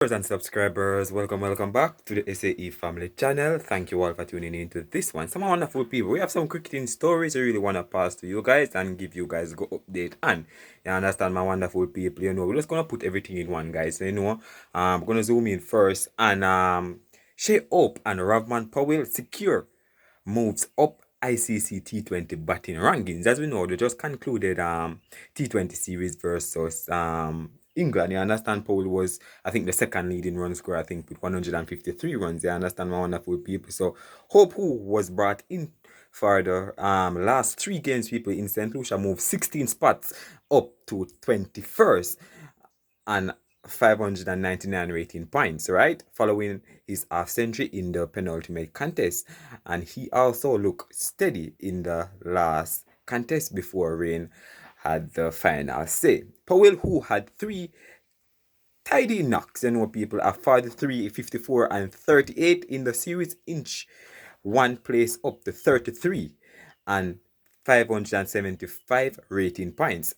And subscribers, welcome back to the SAE family channel. Thank you all for tuning in to this one. Some wonderful people. We have some cricketing stories I really want to pass to you guys and give you guys a good update. And you understand, my wonderful people, we're just gonna put everything in one, guys. So, we're gonna zoom in first. And Shai Hope and Rovman Powell secure moves up ICC T20 batting rankings. As we know, they just concluded T20 series versus England. You understand, Paul was, I think, the second leading run scorer, I think, with 153 runs. You understand, my wonderful people. So Hope, who was brought in for the last 3 games, people in St. Lucia, moved 16 spots up to 21st. And 599 rating points, right? Following his half century in the penultimate contest. And he also looked steady in the last contest before Rain had the final say. Powell, who had 3 tidy knocks, people are 43, 54, and 38 in the series, inch one place up to 33 and 575 rating points.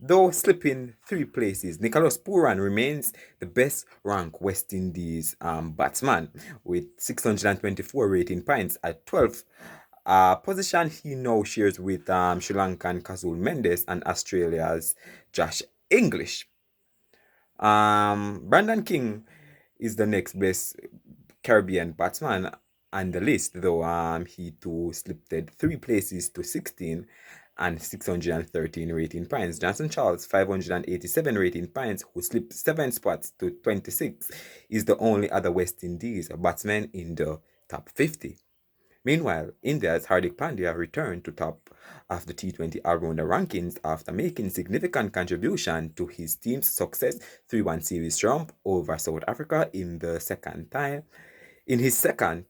Though slipping 3 places, Nicholas Pooran remains the best ranked West Indies batsman with 624 rating points at 12th position. He now shares with Sri Lankan Kazul Mendes and Australia's Josh English. Brandon King is the next best Caribbean batsman on the list, though he too slipped 3 places to 16 and 613 rating points. Johnson Charles, 587 rating points, who slipped 7 spots to 26, is the only other West Indies batsman in the top 50. Meanwhile, India's Hardik Pandya returned to top of the T20 all-rounder rankings after making significant contribution to his team's success 3-1 series trump over South Africa in his second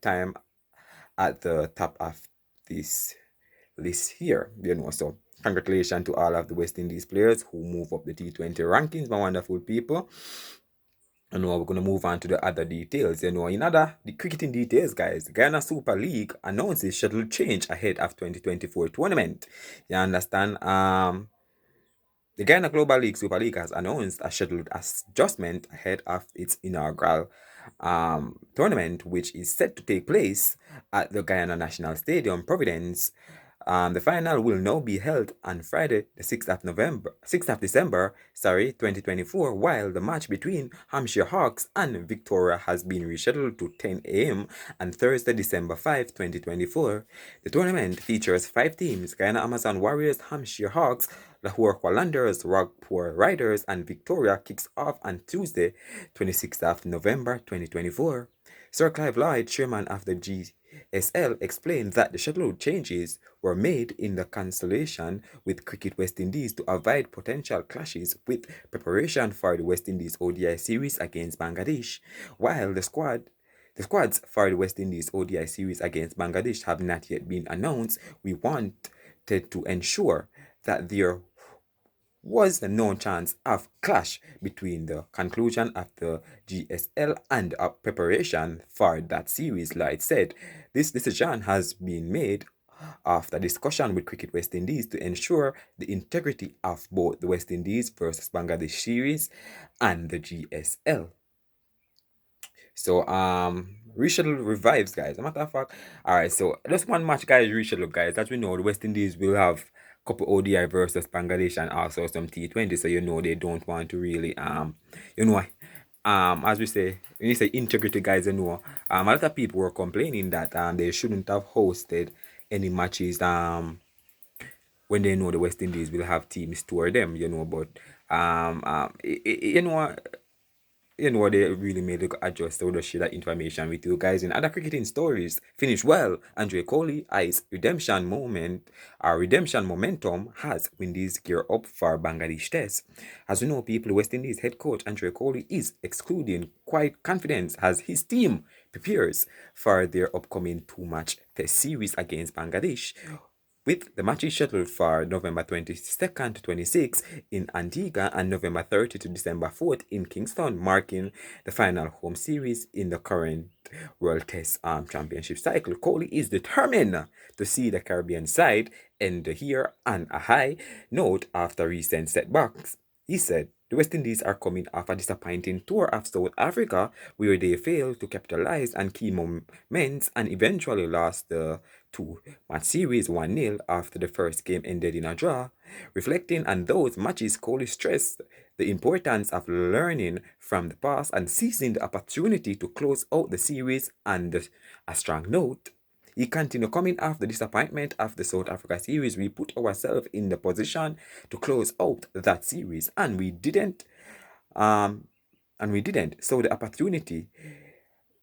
time at the top of this list here. So congratulations to all of the West Indies players who move up the T20 rankings, my wonderful people. And now we're going to move on to the other details. In other the cricketing details, guys, Ghana Super League announces schedule change ahead of 2024 tournament. You understand? The Ghana Global League Super League has announced a scheduled adjustment ahead of its inaugural tournament, which is set to take place at the Guyana National Stadium, Providence. The final will now be held on Friday, the 6th of December, 2024, while the match between Hampshire Hawks and Victoria has been rescheduled to 10 a.m. on Thursday, December 5, 2024. The tournament features 5 teams: Guyana Amazon Warriors, Hampshire Hawks, Lahore Qalandars, Ragpur Riders, and Victoria kicks off on Tuesday, 26th of November, 2024. Sir Clive Lloyd, chairman of the GSL, explained that the schedule changes were made in the consultation with Cricket West Indies to avoid potential clashes with preparation for the West Indies ODI series against Bangladesh. While the squads for the West Indies ODI series against Bangladesh have not yet been announced, we wanted to ensure that there was no chance of clash between the conclusion of the GSL and preparation for that series, Lloyd said. This decision has been made after discussion with Cricket West Indies to ensure the integrity of both the West Indies versus Bangladesh series and the GSL. So reschedule revives, guys. As a matter of fact, alright, so just one match, guys, reschedule, guys. As we know, the West Indies will have couple ODI versus Bangladesh and also some T20, so they don't want to really as we say, when you say integrity, guys, a lot of people were complaining that they shouldn't have hosted any matches when they know the West Indies will have teams tour them, but they really made a adjust. So just share that information with you guys. In other cricketing stories, finished well. Coley eyes redemption momentum has Windies gear up for Bangladesh Test. As we know, people, West Indies head coach Coley is excluding quite confidence as his team prepares for their upcoming 2-match Test series against Bangladesh, with the matches scheduled for November 22nd to 26th in Antigua and November 30 to December 4th in Kingston, marking the final home series in the current World Test Championship cycle. Coley is determined to see the Caribbean side end the year on a high note after recent setbacks. He said, The West Indies are coming off a disappointing tour of South Africa, where they failed to capitalize on key moments and eventually lost the two-match series 1-0 after the first game ended in a draw. Reflecting on those matches, Coley stressed the importance of learning from the past and seizing the opportunity to close out the series on a strong note. He continued, coming after the disappointment of the South Africa series, we put ourselves in the position to close out that series, and we didn't. Um, So the opportunity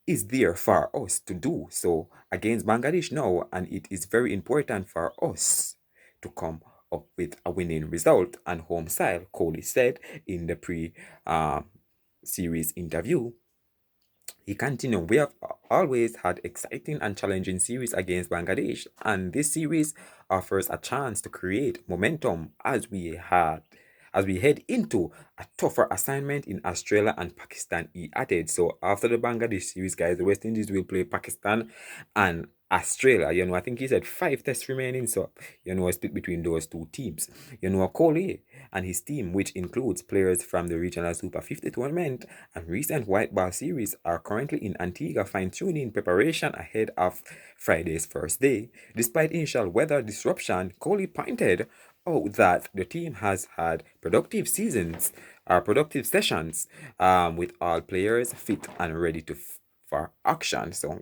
is there for us to do so against Bangladesh now, and it is very important for us to come up with a winning result on home side, Coley said in the pre-series interview. He continued, we have always had exciting and challenging series against Bangladesh, and this series offers a chance to create momentum as we head into a tougher assignment in Australia and Pakistan, he added. So after the Bangladesh series, guys, the West Indies will play Pakistan and Australia. I think he said 5 tests remaining, so a split between those two teams. Coley and his team, which includes players from the regional Super 50 tournament and recent white ball series, are currently in Antigua fine-tuning preparation ahead of Friday's first day. Despite initial weather disruption, Coley pointed out that the team has had productive sessions, with all players fit and ready for action. So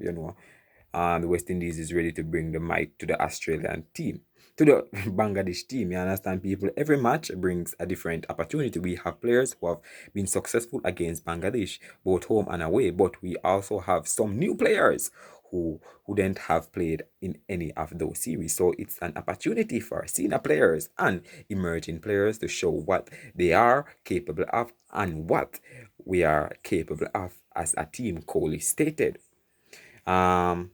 the West Indies is ready to bring the might to the Australian team, to the Bangladesh team. You understand, people? Every match brings a different opportunity. We have players who have been successful against Bangladesh, both home and away, but we also have some new players who wouldn't have played in any of those series. So it's an opportunity for senior players and emerging players to show what they are capable of and what we are capable of as a team, Coley stated. Um,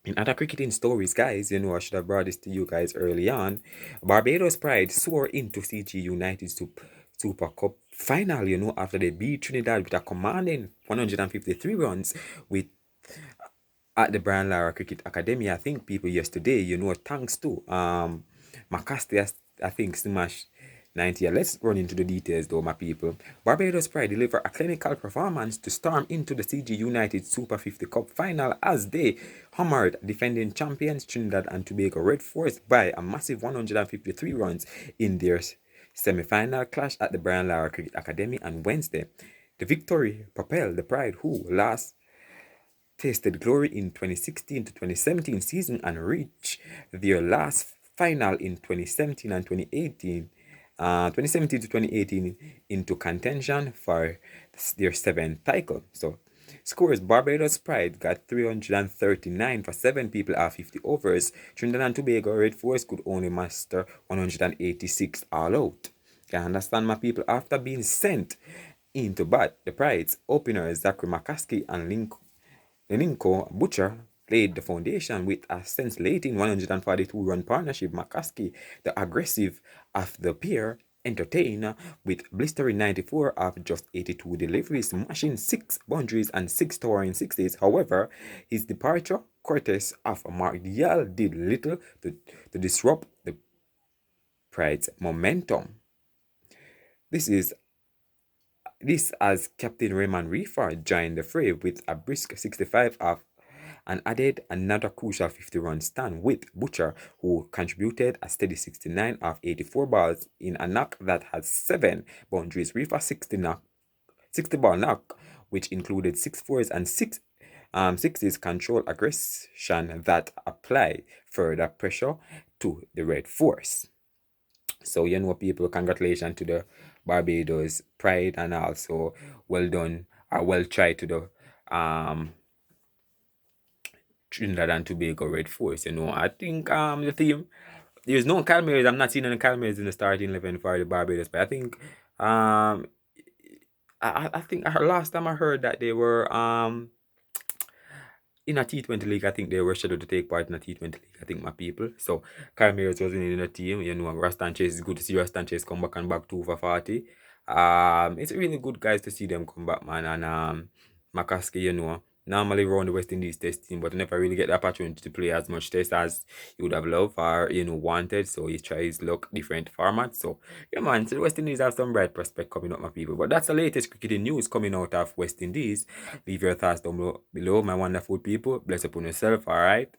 in other cricketing stories, guys, I should have brought this to you guys early on. Barbados Pride soar into CG United Super Cup final, after they beat Trinidad with a commanding 153 runs with at the Brian Lara Cricket Academy. I think people yesterday, thanks to macaskie, I think, smashed 90. Let's run into the details though, my people. Barbados Pride deliver a clinical performance to storm into the CG United Super 50 Cup final as they hammered defending champions Trinidad and Tobago Red Force by a massive 153 runs in their semi-final clash at the Brian Lara Cricket Academy on Wednesday. The victory propelled the Pride, who last tasted glory in 2016 to 2017 season and reached their last final in 2017 and 2018, 2017 to 2018, into contention for their seventh title. So scores: Barbados Pride got 339 for 7 people at 50 overs. Trinidad and Tobago Red Force could only muster 186 all out. Can you understand, my people? After being sent into bat, the Pride's openers Zachary macaskie and Leninko Butcher laid the foundation with a scintillating 142-run partnership. macaskie, the aggressive of the pair, entertained with blistering 94 of just 82 deliveries, smashing 6 boundaries and 6 towering sixes. However, his departure, courtesy of Mark Dial, did little to disrupt the Pride's momentum. This as Captain Raymond Reefer joined the fray with a brisk 65 of and added another crucial 50-run stand with Butcher, who contributed a steady 69 of 84 balls in a knock that had 7 boundaries. Reefer 60 ball knock, which included 6 fours and 6 sixes, control aggression that apply further pressure to the Red Force. So people, congratulations to the Barbados Pride, and also well done or well tried to the Trinidad and Tobago Red Force. I think the team, there's no Calmares. I'm not seeing any Calmares in the starting 11 for the Barbados, but I think I think last time I heard that they were in a T20 league. I think they were scheduled to take part in a T20 league, I think, my people. So Calmares wasn't in the team. Rastan Chase, is good to see Rastan Chase come back and back 2 for 40. It's really good, guys, to see them come back, man. And macaskie, normally run the West Indies test team, but he never really get the opportunity to play as much test as he would have loved or wanted. So he tries look different formats. So yeah, man. So the West Indies have some bright prospect coming up, my people. But that's the latest cricketing news coming out of West Indies. Leave your thoughts down below, my wonderful people. Bless upon yourself. All right.